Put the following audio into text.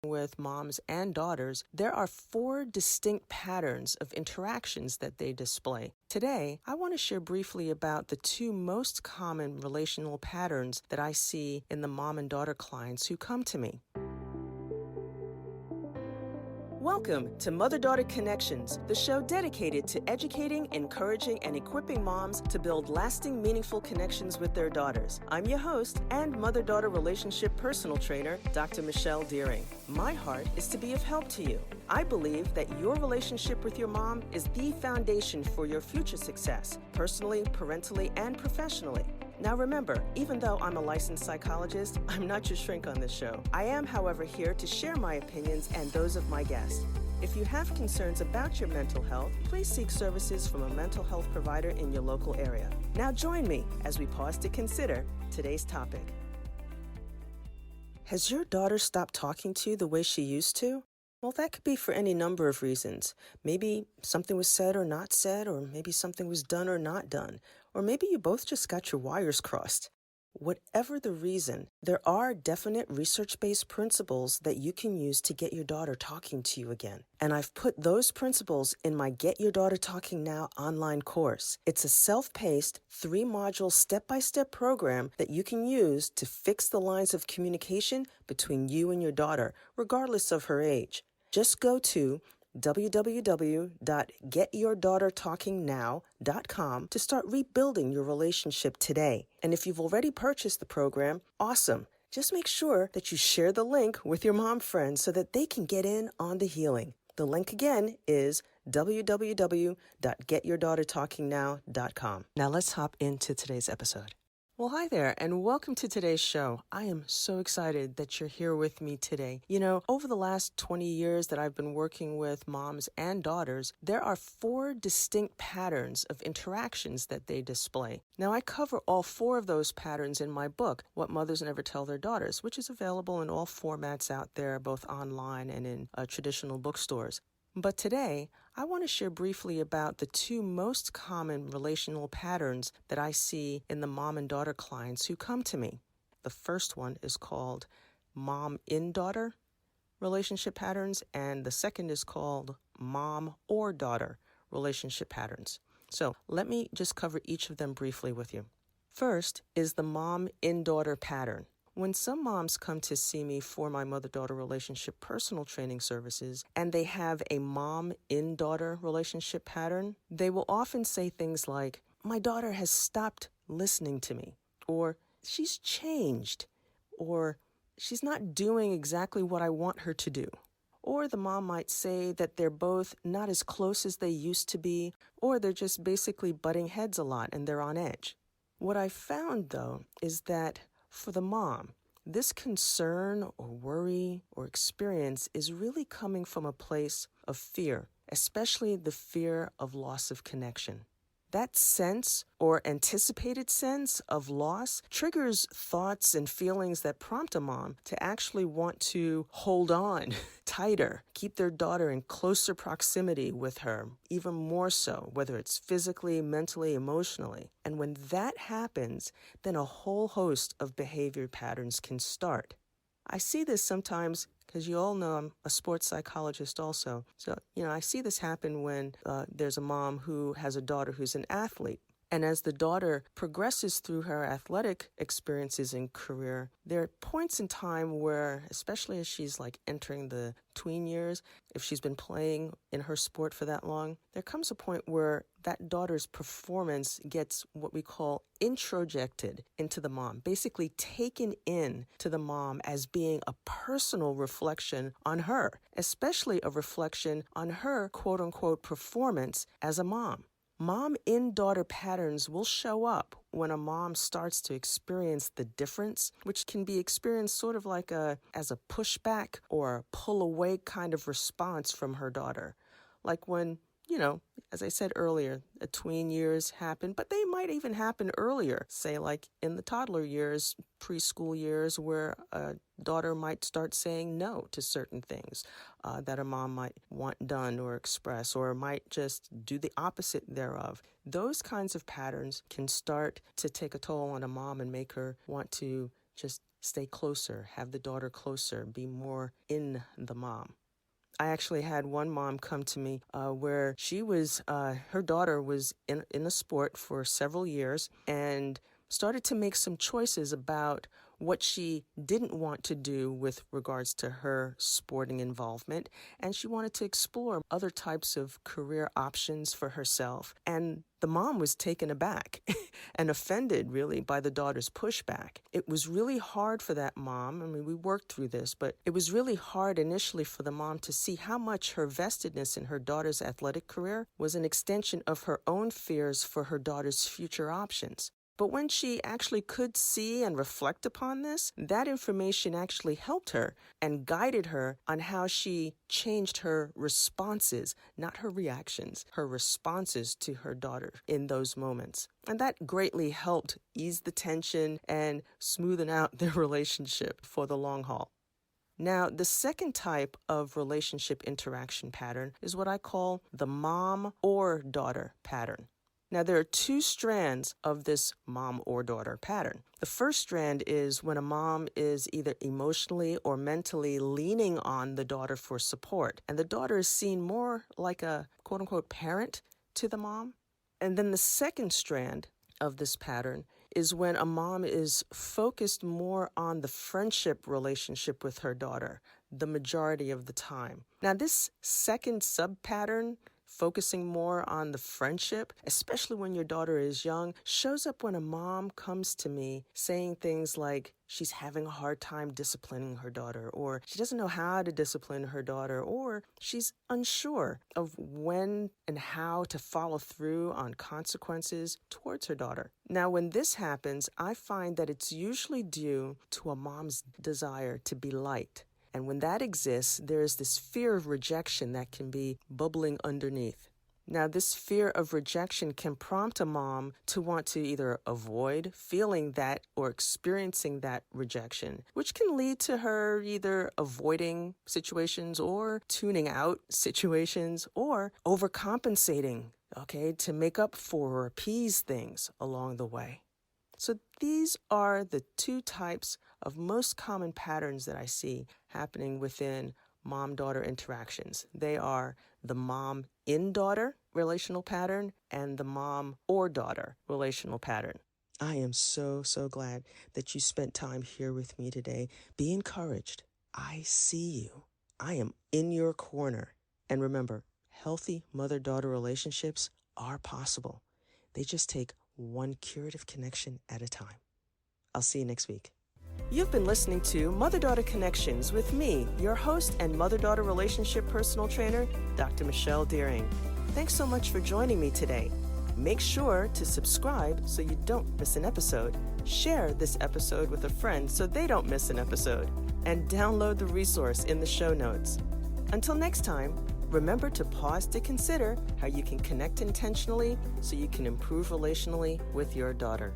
with moms and daughters, there are 4 distinct patterns of interactions that they display. Today, I want to share briefly about the 2 most common relational patterns that I see in the mom and daughter clients who come to me. Welcome to Mother-Daughter Connections, the show dedicated to educating, encouraging, and equipping moms to build lasting, meaningful connections with their daughters. I'm your host and mother-daughter relationship personal trainer, Dr. Deering. My heart is to be of help to you. I believe that your relationship with your mom is the foundation for your future success, personally, parentally, and professionally. Now remember, even though I'm a licensed psychologist, I'm not your shrink on this show. I am, however, here to share my opinions and those of my guests. If you have concerns about your mental health, please seek services from a mental health provider in your local area. Now join me as we pause to consider today's topic. Has your daughter stopped talking to you the way she used to? Well, that could be for any number of reasons. Maybe something was said or not said, or maybe something was done or not done, or maybe you both just got your wires crossed. Whatever the reason, there are definite research-based principles that you can use to get your daughter talking to you again. And I've put those principles in my Get Your Daughter Talking Now online course. It's a self-paced, 3-module step-by-step program that you can use to fix the lines of communication between you and your daughter, regardless of her age. Just go to www.getyourdaughtertalkingnow.com to start rebuilding your relationship today. And if you've already purchased the program, awesome. Just make sure that you share the link with your mom friends so that they can get in on the healing. The link again is www.getyourdaughtertalkingnow.com. Now let's hop into today's episode. Well, hi there, and welcome to today's show. I am so excited that you're here with me today. You know, over the last 20 years that I've been working with moms and daughters, there are 4 distinct patterns of interactions that they display. Now, I cover all 4 of those patterns in my book, What Mothers Never Tell Their Daughters, which is available in all formats out there, both online and in traditional bookstores. But today, I want to share briefly about the 2 most common relational patterns that I see in the mom and daughter clients who come to me. The first one is called mom-in-daughter relationship patterns, and the second is called mom or daughter relationship patterns. So let me just cover each of them briefly with you. First is the mom-in-daughter pattern. When some moms come to see me for my mother-daughter relationship personal training services and they have a mom-in-daughter relationship pattern, they will often say things like, my daughter has stopped listening to me, or she's changed, or she's not doing exactly what I want her to do. Or the mom might say that they're both not as close as they used to be, or they're just basically butting heads a lot and they're on edge. What I found, though, is that for the mom, this concern or worry or experience is really coming from a place of fear, especially the fear of loss of connection. That sense or anticipated sense of loss triggers thoughts and feelings that prompt a mom to actually want to hold on tighter, keep their daughter in closer proximity with her, even more so, whether it's physically, mentally, emotionally. And when that happens, then a whole host of behavior patterns can start. I see this sometimes because you all know I'm a sports psychologist also. So, I see this happen when there's a mom who has a daughter who's an athlete. And as the daughter progresses through her athletic experiences and career, there are points in time where, especially as she's entering the tween years, if she's been playing in her sport for that long, there comes a point where that daughter's performance gets what we call introjected into the mom, basically taken in to the mom as being a personal reflection on her, especially a reflection on her quote-unquote performance as a mom. Mom-in-daughter patterns will show up when a mom starts to experience the difference, which can be experienced sort of as a pushback or a pull-away kind of response from her daughter. Like when, as I said earlier, the tween years happen, but they might even happen earlier, say in the toddler years, preschool years, where a daughter might start saying no to certain things that a mom might want done or express, or might just do the opposite thereof. Those kinds of patterns can start to take a toll on a mom and make her want to just stay closer, have the daughter closer, be more in the mom. I actually had one mom come to me where she was, her daughter was in a sport for several years and started to make some choices about what she didn't want to do with regards to her sporting involvement. And she wanted to explore other types of career options for herself. And the mom was taken aback and offended, really, by the daughter's pushback. It was really hard for that mom. I mean, we worked through this, but it was really hard initially for the mom to see how much her vestedness in her daughter's athletic career was an extension of her own fears for her daughter's future options. But when she actually could see and reflect upon this, that information actually helped her and guided her on how she changed her responses, not her reactions, her responses to her daughter in those moments. And that greatly helped ease the tension and smoothen out their relationship for the long haul. Now, the second type of relationship interaction pattern is what I call the mom or daughter pattern. Now, there are two strands of this mom or daughter pattern. The first strand is when a mom is either emotionally or mentally leaning on the daughter for support, and the daughter is seen more like a quote-unquote parent to the mom. And then the second strand of this pattern is when a mom is focused more on the friendship relationship with her daughter the majority of the time. Now, this second sub-pattern, focusing more on the friendship, especially when your daughter is young, shows up when a mom comes to me saying things like she's having a hard time disciplining her daughter, or she doesn't know how to discipline her daughter, or she's unsure of when and how to follow through on consequences towards her daughter. Now, when this happens, I find that it's usually due to a mom's desire to be liked. And when that exists, there is this fear of rejection that can be bubbling underneath. Now, this fear of rejection can prompt a mom to want to either avoid feeling that or experiencing that rejection, which can lead to her either avoiding situations or tuning out situations or overcompensating, to make up for or appease things along the way. So these are the two types of most common patterns that I see happening within mom-daughter interactions. They are the mom-in-daughter relational pattern and the mom or daughter relational pattern. I am so glad that you spent time here with me today. Be encouraged. I see you. I am in your corner. And remember, healthy mother-daughter relationships are possible. They just take one curative connection at a time. I'll see you next week. You've been listening to Mother-Daughter Connections with me, your host and mother-daughter relationship personal trainer, Dr. Michelle Deering. Thanks so much for joining me today. Make sure to subscribe so you don't miss an episode. Share this episode with a friend so they don't miss an episode. And download the resource in the show notes. Until next time, remember to pause to consider how you can connect intentionally so you can improve relationally with your daughter.